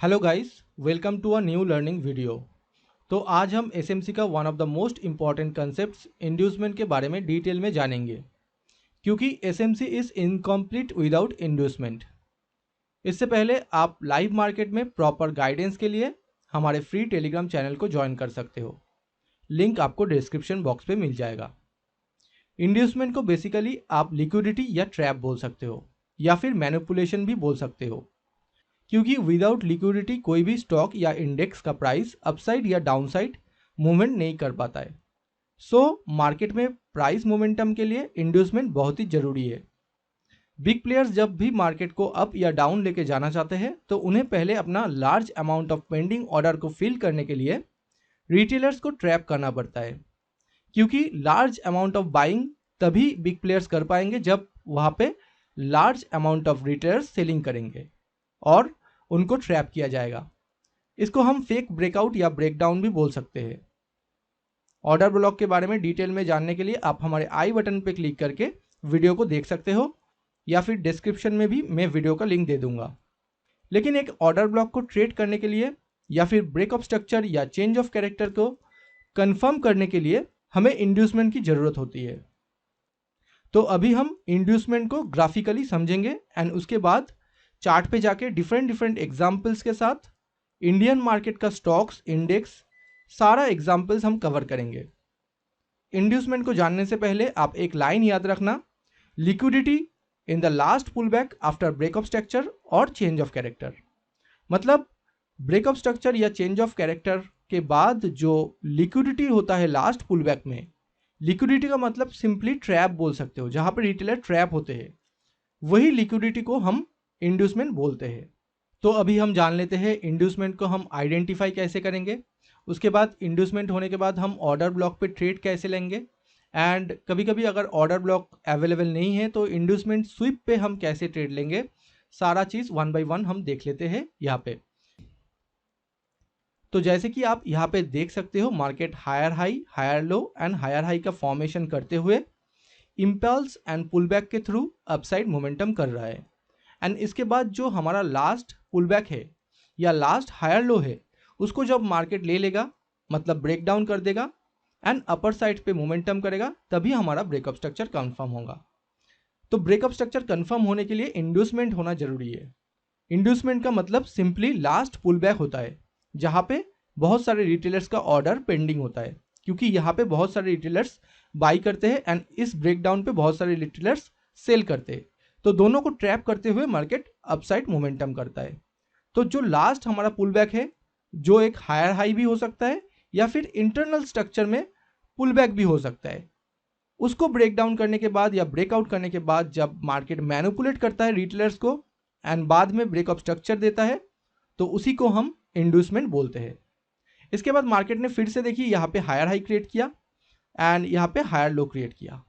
Hello guys, welcome to a new learning video. तो आज हम एसएमसी का one of the most important concepts inducement के बारे में डिटेल में जानेंगे, क्योंकि SMC is incomplete without inducement. इससे पहले आप लाइव मार्केट में प्रॉपर गाइडेंस के लिए हमारे फ्री टेलीग्राम चैनल को ज्वाइन कर सकते हो। लिंक आपको डिस्क्रिप्शन बॉक्स पे मिल जाएगा। इंड्यूसमेंट को बेसिकली आप लिक्विडिटी या ट्रैप बोल सकते हो, या फिर मैनिपुलेशन भी बोल सकते हो, क्योंकि विदाउट लिक्विडिटी कोई भी स्टॉक या इंडेक्स का प्राइस अपसाइड या डाउनसाइड मूवमेंट नहीं कर पाता है। मार्केट में प्राइस मोमेंटम के लिए इंड्यूसमेंट बहुत ही जरूरी है। बिग प्लेयर्स जब भी मार्केट को अप या डाउन लेके जाना चाहते हैं तो उन्हें पहले अपना large amount of pending order को फिल करने के लिए रिटेलर्स को ट्रैप करना पड़ता है, क्योंकि लार्ज अमाउंट ऑफ बाइंग तभी बिग प्लेयर्स कर पाएंगे जब वहां पे large amount of retailers selling करेंगे और उनको ट्रैप किया जाएगा। इसको हम फेक ब्रेकआउट या ब्रेकडाउन भी बोल सकते हैं। ऑर्डर ब्लॉक के बारे में डिटेल में जानने के लिए आप हमारे आई बटन पर क्लिक करके वीडियो को देख सकते हो, या फिर डिस्क्रिप्शन में भी मैं वीडियो का लिंक दे दूंगा। लेकिन एक ऑर्डर ब्लॉक को ट्रेड करने के लिए या फिर ब्रेकअप स्ट्रक्चर या चेंज ऑफ कैरेक्टर को कंफर्म करने के लिए हमें इंड्यूसमेंट की जरूरत होती है। तो अभी हम इंड्यूसमेंट को ग्राफिकली समझेंगे एंड उसके बाद चार्ट पे जाके डिफरेंट एग्जाम्पल्स के साथ इंडियन मार्केट का स्टॉक्स इंडेक्स सारा एग्जाम्पल्स हम कवर करेंगे। इंड्यूसमेंट को जानने से पहले आप एक लाइन याद रखना, liquidity in the last pull back after breakup structure और चेंज ऑफ कैरेक्टर। मतलब ब्रेकअप स्ट्रक्चर या चेंज ऑफ कैरेक्टर के बाद जो लिक्विडिटी होता है लास्ट पुल बैक में, लिक्विडिटी का मतलब सिंपली ट्रैप बोल सकते हो, जहां पर रिटेलर ट्रैप होते हैं, वही लिक्विडिटी को हम इंड्यूसमेंट बोलते हैं। तो अभी हम जान लेते हैं इंड्यूसमेंट को हम आइडेंटिफाई कैसे करेंगे। उसके बाद इंड्यूसमेंट होने के बाद हम ऑर्डर ब्लॉक पे ट्रेड कैसे लेंगे, एंड कभी कभी अगर ऑर्डर ब्लॉक अवेलेबल नहीं है तो इंड्यूसमेंट स्विप पे हम कैसे ट्रेड लेंगे, सारा चीज वन बाय वन हम देख लेते हैं यहाँ पे। तो जैसे कि आप यहाँ पे देख सकते हो, market higher high, higher low and higher high का फॉर्मेशन करते हुए इंपल्स एंड पुलबैक के थ्रू अपसाइड मोमेंटम कर रहा है। एंड इसके बाद जो हमारा लास्ट पुलबैक है या लास्ट हायर लो है, उसको जब मार्केट ले लेगा, मतलब ब्रेक डाउन कर देगा एंड अपर साइड पे मोमेंटम करेगा, तभी हमारा ब्रेकअप स्ट्रक्चर कंफर्म होगा। तो ब्रेकअप स्ट्रक्चर कंफर्म होने के लिए इंड्यूसमेंट होना जरूरी है। इंड्यूसमेंट का मतलब सिंपली लास्ट पुलबैक होता है, जहां पे बहुत सारे रिटेलर्स का ऑर्डर पेंडिंग होता है, क्योंकि यहाँ पे बहुत सारे रिटेलर्स बाई करते हैं एंड इस ब्रेकडाउन पे बहुत सारे रिटेलर्स सेल करते हैं। तो दोनों को ट्रैप करते हुए मार्केट अपसाइड मोमेंटम करता है। तो जो लास्ट हमारा पुल बैक है, जो एक हायर हाई भी हो सकता है या फिर इंटरनल स्ट्रक्चर में पुल बैक भी हो सकता है, उसको ब्रेक डाउन करने के बाद या ब्रेकआउट करने के बाद जब मार्केट मैनिपुलेट करता है रिटेलर्स को एंड बाद में ब्रेकअप स्ट्रक्चर देता है, तो उसी को हम इंड्यूसमेंट बोलते हैं। इसके बाद मार्केट ने फिर से देखिए यहाँ पे हायर हाई क्रिएट किया एंड यहाँ पे हायर लो क्रिएट किया।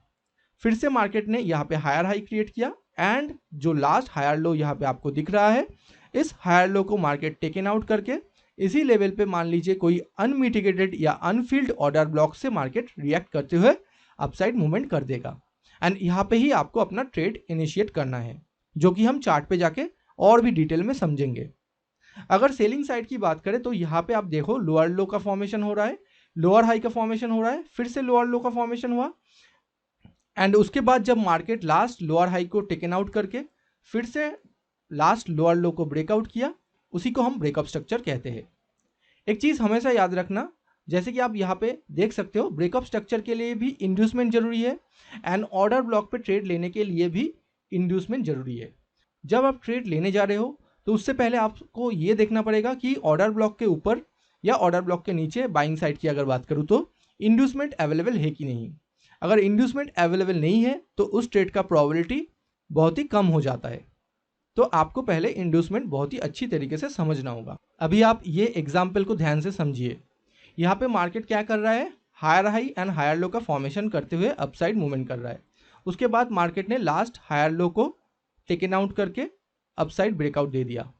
फिर से मार्केट ने यहाँ पे हायर हाई क्रिएट किया एंड जो लास्ट हायर लो यहाँ पे आपको दिख रहा है, इस हायर लो को मार्केट टेकन आउट करके इसी लेवल पे मान लीजिए कोई अनमिटिगेटेड या अनफिल्ड ऑर्डर ब्लॉक से मार्केट रिएक्ट करते हुए अपसाइड मूवमेंट कर देगा। एंड यहाँ पे ही आपको अपना ट्रेड इनिशिएट करना है, जो कि हम चार्ट पे जाके और भी डिटेल में समझेंगे। अगर सेलिंग साइड की बात करें तो यहाँ पे आप देखो लोअर लो का फॉर्मेशन हो रहा है, लोअर हाई का फॉर्मेशन हो रहा है, फिर से लोअर लो का फॉर्मेशन हुआ एंड उसके बाद जब मार्केट लास्ट लोअर हाई को टेकन आउट करके फिर से लास्ट लोअर लो को ब्रेकआउट किया, उसी को हम ब्रेकअप स्ट्रक्चर कहते हैं। एक चीज हमेशा याद रखना, जैसे कि आप यहाँ पे देख सकते हो, ब्रेकअप स्ट्रक्चर के लिए भी इंड्यूसमेंट जरूरी है एंड ऑर्डर ब्लॉक पे ट्रेड लेने के लिए भी इंड्यूसमेंट जरूरी है। जब आप ट्रेड लेने जा रहे हो तो उससे पहले आपको ये देखना पड़ेगा कि ऑर्डर ब्लॉक के ऊपर या ऑर्डर ब्लॉक के नीचे बाइंग साइड की अगर बात करूँ तो इंड्यूसमेंट अवेलेबल है कि नहीं। अगर इंड्यूसमेंट अवेलेबल नहीं है तो उस ट्रेड का प्रोबेबिलिटी बहुत ही कम हो जाता है। तो आपको पहले इंड्यूसमेंट बहुत ही अच्छी तरीके से समझना होगा। अभी आप ये एग्जाम्पल को ध्यान से समझिए। यहाँ पे मार्केट क्या कर रहा है, higher high and higher low का फॉर्मेशन करते हुए अपसाइड मूवमेंट कर रहा है। उसके बाद मार्केट ने लास्ट हायर लो को टेकन आउट करके अपसाइड ब्रेकआउट दे दिया,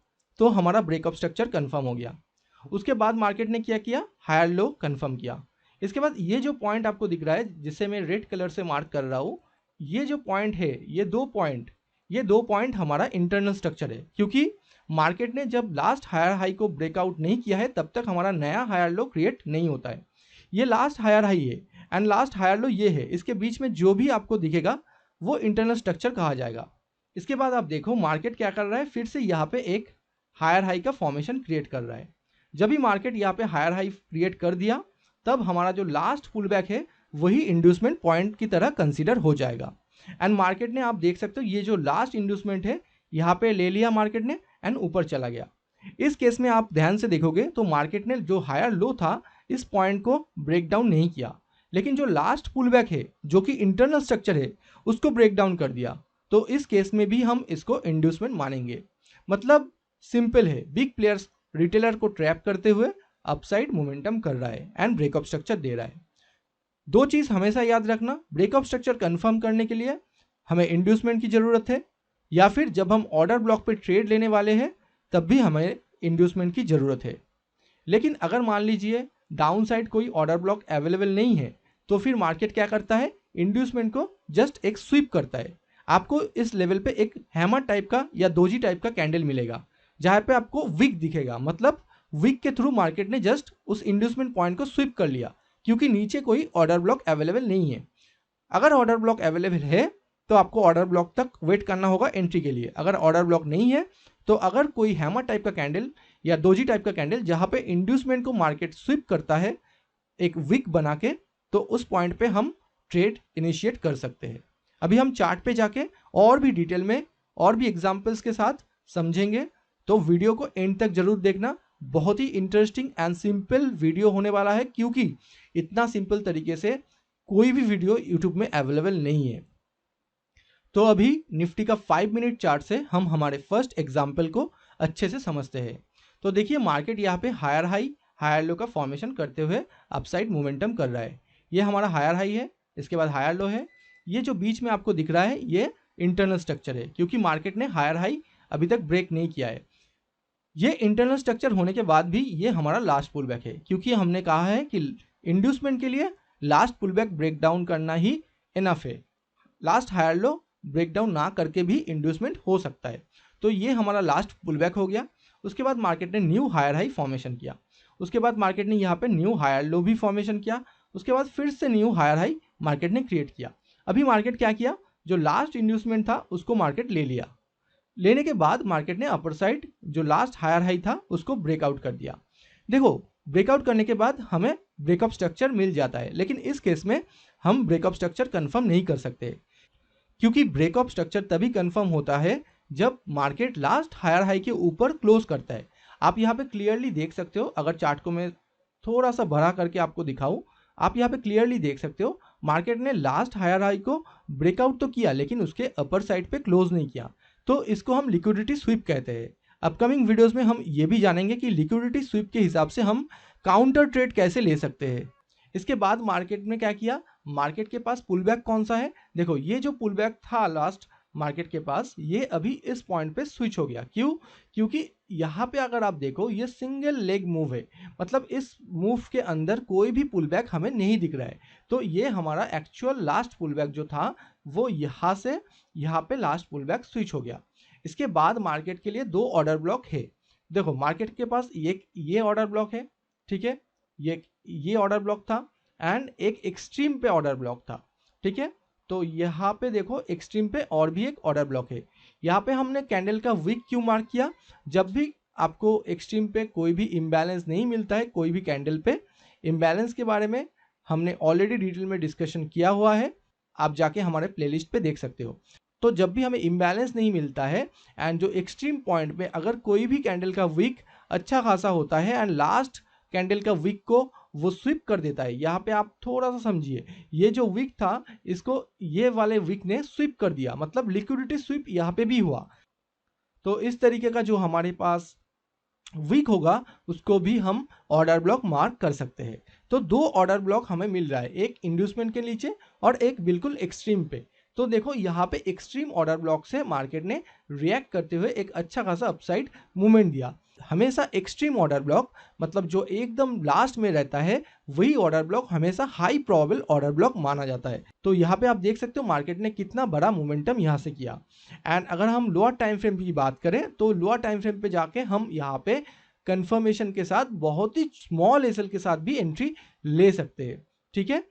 तो हमारा ब्रेकअप स्ट्रक्चर कंफर्म हो गया। उसके बाद मार्केट ने क्या किया, हायर लो कंफर्म किया। इसके बाद ये जो पॉइंट आपको दिख रहा है, जिसे मैं रेड कलर से मार्क कर रहा हूँ, ये जो पॉइंट है, ये दो पॉइंट, ये 2 पॉइंट हमारा इंटरनल स्ट्रक्चर है, क्योंकि मार्केट ने जब लास्ट हायर हाई को ब्रेकआउट नहीं किया है तब तक हमारा नया हायर लो क्रिएट नहीं होता है। ये लास्ट हायर हाई है एंड लास्ट हायर लो ये है, इसके बीच में जो भी आपको दिखेगा वो इंटरनल स्ट्रक्चर कहा जाएगा। इसके बाद आप देखो मार्केट क्या कर रहा है, फिर से यहाँ पे एक हायर हाई का फॉर्मेशन क्रिएट कर रहा है। जब भी मार्केट यहाँ पे हायर हाई क्रिएट कर दिया तब हमारा जो लास्ट पुल बैक है वही इंड्यूसमेंट पॉइंट की तरह कंसीडर हो जाएगा। एंड मार्केट ने, आप देख सकते हो, ये जो लास्ट इंड्यूसमेंट है यहाँ पे ले लिया मार्केट ने एंड ऊपर चला गया। इस केस में आप ध्यान से देखोगे तो मार्केट ने जो हायर लो था इस पॉइंट को ब्रेक डाउन नहीं किया, लेकिन जो लास्ट पुल बैक है जो कि इंटरनल स्ट्रक्चर है उसको ब्रेक डाउन कर दिया। तो इस केस में भी हम इसको इंड्यूसमेंट मानेंगे। मतलब सिंपल है, बिग प्लेयर्स रिटेलर को ट्रैप करते हुए अपसाइड मोमेंटम कर रहा है एंड ब्रेकअप स्ट्रक्चर दे रहा है। दो चीज हमेशा याद रखना, ब्रेकअप स्ट्रक्चर कंफर्म करने के लिए हमें इंड्यूसमेंट की जरूरत है, या फिर जब हम ऑर्डर ब्लॉक पे ट्रेड लेने वाले हैं तब भी हमें इंड्यूसमेंट की जरूरत है। लेकिन अगर मान लीजिए डाउन साइड कोई ऑर्डर ब्लॉक अवेलेबल नहीं है तो फिर मार्केट क्या करता है, इंड्यूसमेंट को जस्ट एक स्वीप करता है। आपको इस लेवल पे एक हैमर टाइप का या दोजी टाइप का कैंडल मिलेगा जहां पे आपको विक दिखेगा, मतलब विक के थ्रू मार्केट ने जस्ट उस इंड्यूसमेंट पॉइंट को स्वीप कर लिया, क्योंकि नीचे कोई ऑर्डर ब्लॉक अवेलेबल नहीं है। अगर ऑर्डर ब्लॉक अवेलेबल है तो आपको ऑर्डर ब्लॉक तक वेट करना होगा एंट्री के लिए। अगर ऑर्डर ब्लॉक नहीं है तो अगर कोई हैमर टाइप का कैंडल या दोजी टाइप का कैंडल जहां पे इंड्यूसमेंट को मार्केट स्वीप करता है एक विक बना के, तो उस पॉइंट पे हम ट्रेड इनिशिएट कर सकते हैं। अभी हम चार्ट पे जाके और भी डिटेल में और भी एग्जांपल्स के साथ समझेंगे, तो वीडियो को एंड तक जरूर देखना। बहुत ही इंटरेस्टिंग एंड सिंपल वीडियो होने वाला है, क्योंकि इतना सिंपल तरीके से कोई भी वीडियो यूट्यूब में अवेलेबल नहीं है। तो अभी निफ्टी का 5 मिनट चार्ट से हम हमारे फर्स्ट एग्जाम्पल को अच्छे से समझते हैं। तो देखिए मार्केट यहाँ पे हायर हाई हायर लो का फॉर्मेशन करते हुए अपसाइड मोमेंटम कर रहा है। ये हमारा हायर हाई है, इसके बाद हायर लो है। ये जो बीच में आपको दिख रहा है ये इंटरनल स्ट्रक्चर है, क्योंकि मार्केट ने हायर हाई अभी तक ब्रेक नहीं किया है। ये इंटरनल स्ट्रक्चर होने के बाद भी ये हमारा लास्ट पुल बैक है, क्योंकि हमने कहा है कि इंड्यूसमेंट के लिए last pull back break down करना ही इनफ है। Last higher low break down ना करके भी इंड्यूसमेंट हो सकता है। तो ये हमारा लास्ट पुल बैक हो गया। उसके बाद मार्केट ने न्यू हायर हाई फॉर्मेशन किया, उसके बाद मार्केट ने यहाँ पे न्यू हायर लो भी फॉर्मेशन किया, उसके बाद फिर से न्यू हायर हाई मार्केट ने क्रिएट किया। अभी मार्केट क्या किया, जो लास्ट इंड्यूसमेंट था उसको मार्केट ले लिया। लेने के बाद मार्केट ने अपर साइड जो लास्ट हायर हाई था उसको ब्रेकआउट कर दिया। देखो ब्रेकआउट करने के बाद हमें ब्रेकअप स्ट्रक्चर मिल जाता है, लेकिन इस केस में हम ब्रेकअप स्ट्रक्चर कंफर्म नहीं कर सकते, क्योंकि ब्रेकअप स्ट्रक्चर तभी कंफर्म होता है जब मार्केट लास्ट हायर हाई के ऊपर क्लोज करता है। आप यहाँ पे क्लियरली देख सकते हो, अगर चार्ट को मैं थोड़ा सा बड़ा करके आपको दिखाऊं, आप यहाँ पे क्लियरली देख सकते हो मार्केट ने लास्ट हायर हाई को ब्रेकआउट तो किया लेकिन उसके अपर साइड पे क्लोज नहीं किया। तो इसको हम लिक्विडिटी स्वीप कहते हैं। अपकमिंग वीडियोस में हम ये भी जानेंगे कि लिक्विडिटी स्वीप के हिसाब से हम काउंटर ट्रेड कैसे ले सकते हैं। इसके बाद मार्केट ने क्या किया, मार्केट के पास पुल बैक कौन सा है, देखो ये जो पुल बैक था लास्ट मार्केट के पास, ये अभी इस पॉइंट पे स्विच हो गया। क्यों, क्योंकि यहाँ पे अगर आप देखो ये सिंगल लेग मूव है, मतलब इस मूव के अंदर कोई भी पुल बैक हमें नहीं दिख रहा है। तो ये हमारा एक्चुअल लास्ट पुल बैक जो था वो यहाँ से यहाँ पे लास्ट पुल बैक स्विच हो गया। इसके बाद मार्केट के लिए दो ऑर्डर ब्लॉक है। देखो मार्केट के पास ये ऑर्डर ब्लॉक है, ठीक है, ये ऑर्डर ब्लॉक था एंड एक एक्सट्रीम पे ऑर्डर ब्लॉक था, ठीक है। तो यहाँ पे देखो एक्सट्रीम पे और भी एक ऑर्डर ब्लॉक है। यहाँ पे हमने कैंडल का वीक क्यों मार्क किया, जब भी आपको एक्सट्रीम पे कोई भी इम्बैलेंस नहीं मिलता है, कोई भी कैंडल पे इम्बैलेंस के बारे में हमने ऑलरेडी डिटेल में डिस्कशन किया हुआ है, आप जाके हमारे प्लेलिस्ट पे देख सकते हो। तो जब भी हमें इम्बैलेंस नहीं मिलता है एंड जो एक्सट्रीम पॉइंट पे अगर कोई भी कैंडल का वीक अच्छा खासा होता है एंड लास्ट कैंडल का वीक को वो स्वीप कर देता है, यहाँ पे आप थोड़ा सा समझिए, ये जो वीक था इसको ये वाले वीक ने स्वीप कर दिया, मतलब लिक्विडिटी स्वीप यहाँ पे भी हुआ। तो इस तरीके का जो हमारे पास वीक होगा उसको भी हम ऑर्डर ब्लॉक मार्क कर सकते हैं। तो दो ऑर्डर ब्लॉक हमें मिल रहा है, एक इंड्यूसमेंट के नीचे और एक बिल्कुल एक्सट्रीम पे। तो देखो यहाँ पे एक्सट्रीम ऑर्डर ब्लॉक से मार्केट ने रिएक्ट करते हुए एक अच्छा खासा अपसाइड मूवमेंट दिया। हमेशा एक्सट्रीम ऑर्डर ब्लॉक मतलब जो एकदम लास्ट में रहता है वही ऑर्डर ब्लॉक हमेशा हाई प्रोबेबल ऑर्डर ब्लॉक माना जाता है। तो यहाँ पे आप देख सकते हो मार्केट ने कितना बड़ा मोमेंटम यहाँ से किया। एंड अगर हम लोअर टाइम फ्रेम की बात करें तो लोअर टाइम फ्रेम पे जाके हम यहाँ पे कंफर्मेशन के साथ बहुत ही स्मॉल एसएल के साथ भी एंट्री ले सकते हैं, ठीक है।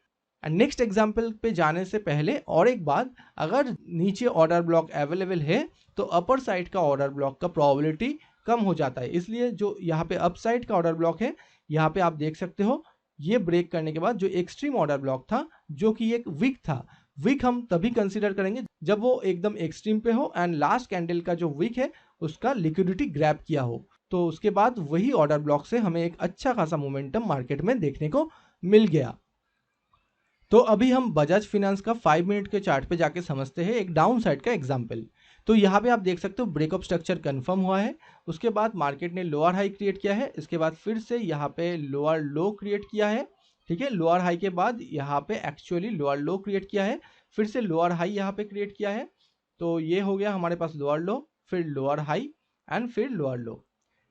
एंड नेक्स्ट एग्जांपल पे जाने से पहले और एक बात, अगर नीचे ऑर्डर ब्लॉक अवेलेबल है तो अपर साइड का ऑर्डर ब्लॉक का प्रोबेबिलिटी कम हो जाता है, इसलिए जो यहाँ पे अप साइड का ऑर्डर ब्लॉक है यहाँ पे आप देख सकते हो ये ब्रेक करने के बाद जो एक्सट्रीम ऑर्डर ब्लॉक था जो कि एक वीक था, वीक हम तभी कंसीडर करेंगे जब वो एकदम एक्सट्रीम पे हो एंड लास्ट कैंडल का जो वीक है उसका लिक्विडिटी ग्रैब किया हो, तो उसके बाद वही ऑर्डर ब्लॉक से हमें एक अच्छा खासा मोमेंटम मार्केट में देखने को मिल गया। तो अभी हम बजाज फाइनेंस का 5 मिनट के चार्ट पे जाके समझते हैं एक डाउन साइड का एग्जांपल। तो यहाँ पे आप देख सकते हो ब्रेकअप स्ट्रक्चर कंफर्म हुआ है, उसके बाद मार्केट ने लोअर हाई क्रिएट किया है, इसके बाद फिर से यहाँ पे लोअर लो क्रिएट किया है, ठीक है। लोअर हाई के बाद यहाँ पे एक्चुअली लोअर लो क्रिएट किया है, फिर से लोअर हाई यहाँ पे क्रिएट किया है। तो ये हो गया हमारे पास लोअर लो, फिर लोअर हाई एंड फिर लोअर लो।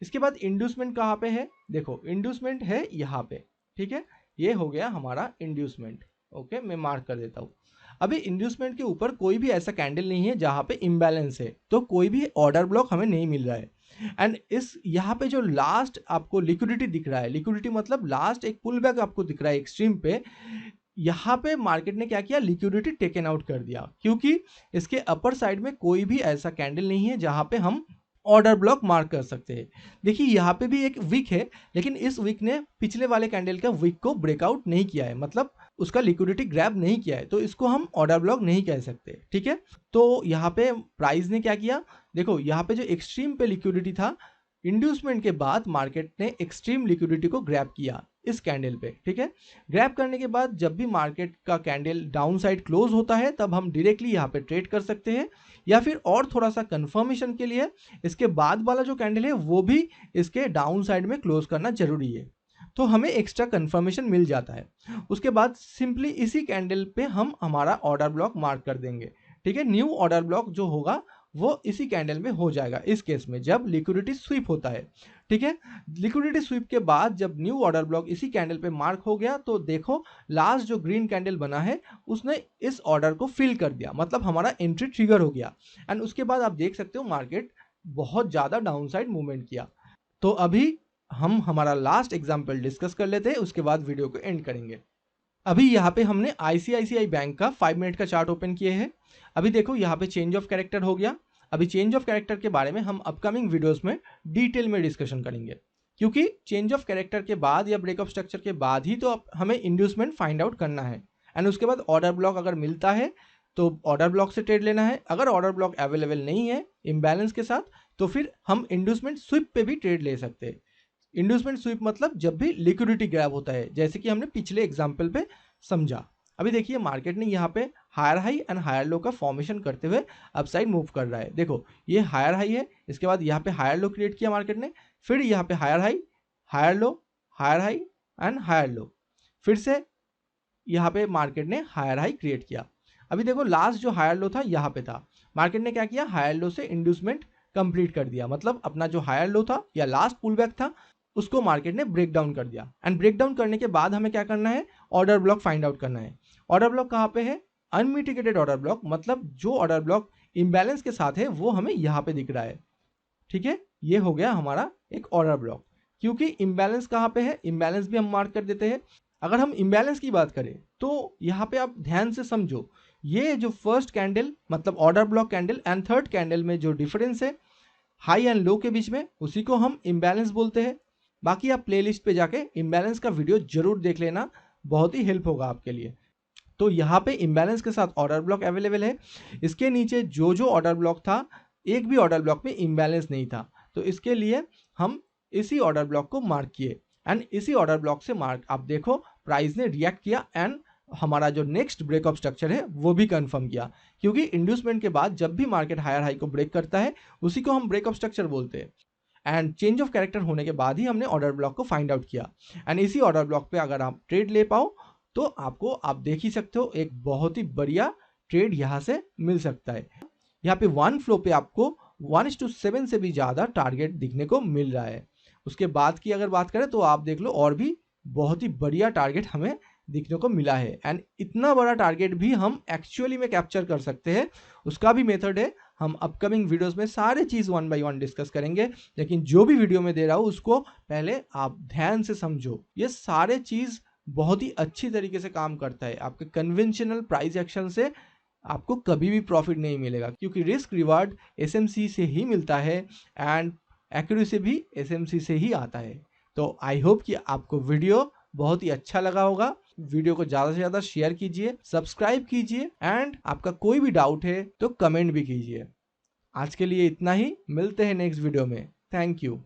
इसके बाद इंड्यूसमेंट कहाँ पे है, देखो इंड्यूसमेंट है यहाँ पे, ठीक है। ये हो गया हमारा इंड्यूसमेंट, ओके मैं मार्क कर देता हूँ। अभी इंड्यूसमेंट के ऊपर कोई भी ऐसा कैंडल नहीं है जहां पे इम्बैलेंस है, तो कोई भी ऑर्डर ब्लॉक हमें नहीं मिल रहा है। एंड इस यहाँ पे जो लास्ट आपको लिक्विडिटी दिख रहा है, लिक्विडिटी मतलब लास्ट एक पुल बैक आपको दिख रहा है एक्सट्रीम पे, यहाँ पे मार्केट ने क्या किया, लिक्विडिटी टेकन आउट कर दिया, क्योंकि इसके अपर साइड में कोई भी ऐसा कैंडल नहीं है जहां पे हम ऑर्डर ब्लॉक मार्क कर सकते हैं। देखिए यहाँ पे भी एक वीक है, लेकिन इस वीक ने पिछले वाले कैंडल का वीक को ब्रेकआउट नहीं किया है, मतलब उसका लिक्विडिटी ग्रैब नहीं किया है, तो इसको हम ऑर्डर ब्लॉक नहीं कह सकते, ठीक है। तो यहाँ पे प्राइस ने क्या किया, देखो यहाँ पे जो एक्सट्रीम पे लिक्विडिटी था, इंड्यूसमेंट के बाद मार्केट ने एक्सट्रीम लिक्विडिटी को ग्रैब किया इस कैंडल पे, ठीक है। ग्रैब करने के बाद जब भी मार्केट का कैंडल डाउन साइड क्लोज होता है तब हम डायरेक्टली यहाँ पे ट्रेड कर सकते हैं, या फिर और थोड़ा सा कंफर्मेशन के लिए इसके बाद वाला जो कैंडल है वो भी इसके डाउन साइड में क्लोज करना जरूरी है, तो हमें एक्स्ट्रा कंफर्मेशन मिल जाता है। उसके बाद सिंपली इसी कैंडल पे हम हमारा ऑर्डर ब्लॉक मार्क कर देंगे, ठीक है। न्यू ऑर्डर ब्लॉक जो होगा वो इसी कैंडल में हो जाएगा इस केस में जब लिक्विडिटी स्वीप होता है, ठीक है। लिक्विडिटी स्वीप के बाद जब न्यू ऑर्डर ब्लॉक इसी कैंडल पे मार्क हो गया तो देखो लास्ट जो ग्रीन कैंडल बना है उसने इस ऑर्डर को फिल कर दिया, मतलब हमारा एंट्री ट्रिगर हो गया। एंड उसके बाद आप देख सकते हो मार्केट बहुत ज़्यादा डाउन साइड मूवमेंट किया। तो अभी हम हमारा लास्ट एग्जाम्पल डिस्कस कर लेते हैं, उसके बाद वीडियो को एंड करेंगे। अभी यहाँ पे हमने आईसीआईसीआई बैंक का 5 मिनट का चार्ट ओपन किए हैं। अभी देखो यहाँ पे चेंज ऑफ कैरेक्टर हो गया। अभी चेंज ऑफ कैरेक्टर के बारे में हम अपकमिंग वीडियोस में डिटेल में डिस्कशन करेंगे, क्योंकि चेंज ऑफ कैरेक्टर के बाद या ब्रेकअप स्ट्रक्चर के बाद ही तो हमें इंड्यूसमेंट फाइंड आउट करना है। एंड उसके बाद ऑर्डर ब्लॉक अगर मिलता है तो ऑर्डर ब्लॉक से ट्रेड लेना है, अगर ऑर्डर ब्लॉक अवेलेबल नहीं है इम्बैलेंस के साथ तो फिर हम इंड्यूसमेंट स्विप पे भी ट्रेड ले सकते हैं। इंड्यूसमेंट स्वीप मतलब जब भी लिक्विडिटी ग्रैब होता है, जैसे कि हमने पिछले एग्जाम्पल पे समझा। अभी देखिए मार्केट ने यहाँ पे higher high and higher low का फॉर्मेशन करते हुए अपसाइड मूव कर रहा है। देखो ये हायर हाई है, इसके बाद यहाँ पे हायर लो क्रिएट किया मार्केट ने, फिर यहाँ पे higher high, higher low, higher high and higher low, फिर से यहाँ पे मार्केट ने हायर हाई क्रिएट किया। अभी देखो लास्ट जो हायर लो था यहाँ पे था, मार्केट ने क्या किया, हायर लो से इंड्यूसमेंट कंप्लीट कर दिया, मतलब अपना जो हायर लो था या लास्ट पुल बैक था उसको मार्केट ने ब्रेक डाउन कर दिया। एंड ब्रेक डाउन करने के बाद हमें क्या करना है, ऑर्डर ब्लॉक फाइंड आउट करना है। ऑर्डर ब्लॉक कहाँ पे है, अनमिटिगेटेड ऑर्डर ब्लॉक, मतलब जो ऑर्डर ब्लॉक इम्बैलेंस के साथ है वो हमें यहाँ पे दिख रहा है, ठीक है। ये हो गया हमारा एक ऑर्डर ब्लॉक। क्योंकि इम्बैलेंस कहाँ पे है, इम्बैलेंस भी हम मार्क कर देते हैं। अगर हम इम्बैलेंस की बात करें तो यहाँ पे आप ध्यान से समझो, ये जो फर्स्ट कैंडल मतलब order block candle and third candle में जो डिफरेंस है हाई एंड लो के बीच में, उसी को हम इम्बैलेंस बोलते हैं। बाकी आप प्लेलिस्ट पे जाके इम्बैलेंस का वीडियो जरूर देख लेना, बहुत ही हेल्प होगा आपके लिए। तो यहाँ पे इम्बैलेंस के साथ ऑर्डर ब्लॉक अवेलेबल है, इसके नीचे जो जो ऑर्डर ब्लॉक था एक भी ऑर्डर ब्लॉक में इम्बैलेंस नहीं था, तो इसके लिए हम इसी ऑर्डर ब्लॉक को मार्क किए एंड इसी ऑर्डर ब्लॉक से मार्क आप देखो प्राइस ने रिएक्ट किया एंड हमारा जो नेक्स्ट ब्रेकअप स्ट्रक्चर है वो भी कंफर्म किया। क्योंकि इंड्यूसमेंट के बाद जब भी मार्केट हायर हाई को ब्रेक करता है उसी को हम ब्रेकअप स्ट्रक्चर बोलते हैं। एंड चेंज ऑफ कैरेक्टर होने के बाद ही हमने ऑर्डर ब्लॉक को फाइंड आउट किया। एंड इसी ऑर्डर ब्लॉक पे अगर आप ट्रेड ले पाओ तो आपको आप देख ही सकते हो एक बहुत ही बढ़िया ट्रेड यहाँ से मिल सकता है। यहाँ पे वन फ्लो पे आपको 1:7 से भी ज़्यादा टारगेट दिखने को मिल रहा है। उसके बाद की अगर बात करें तो आप देख लो और भी बहुत ही बढ़िया टारगेट हमें दिखने को मिला है। एंड इतना बड़ा टारगेट भी हम एक्चुअली में कैप्चर कर सकते हैं, उसका भी मेथड है। हम अपकमिंग वीडियोस में सारे चीज़ 1 बाय 1 डिस्कस करेंगे, लेकिन जो भी वीडियो में दे रहा हूँ उसको पहले आप ध्यान से समझो। ये सारे चीज़ बहुत ही अच्छी तरीके से काम करता है। आपके कन्वेंशनल प्राइस एक्शन से आपको कभी भी प्रॉफिट नहीं मिलेगा, क्योंकि रिस्क रिवार्ड एसएमसी से ही मिलता है एंड एक्यूरेसी भी एसएमसी से ही आता है। तो आई होप कि आपको वीडियो बहुत ही अच्छा लगा होगा। वीडियो को ज़्यादा से ज़्यादा शेयर कीजिए, सब्सक्राइब कीजिए एंड आपका कोई भी डाउट है तो कमेंट भी कीजिए। आज के लिए इतना ही, मिलते हैं नेक्स्ट वीडियो में। Thank you.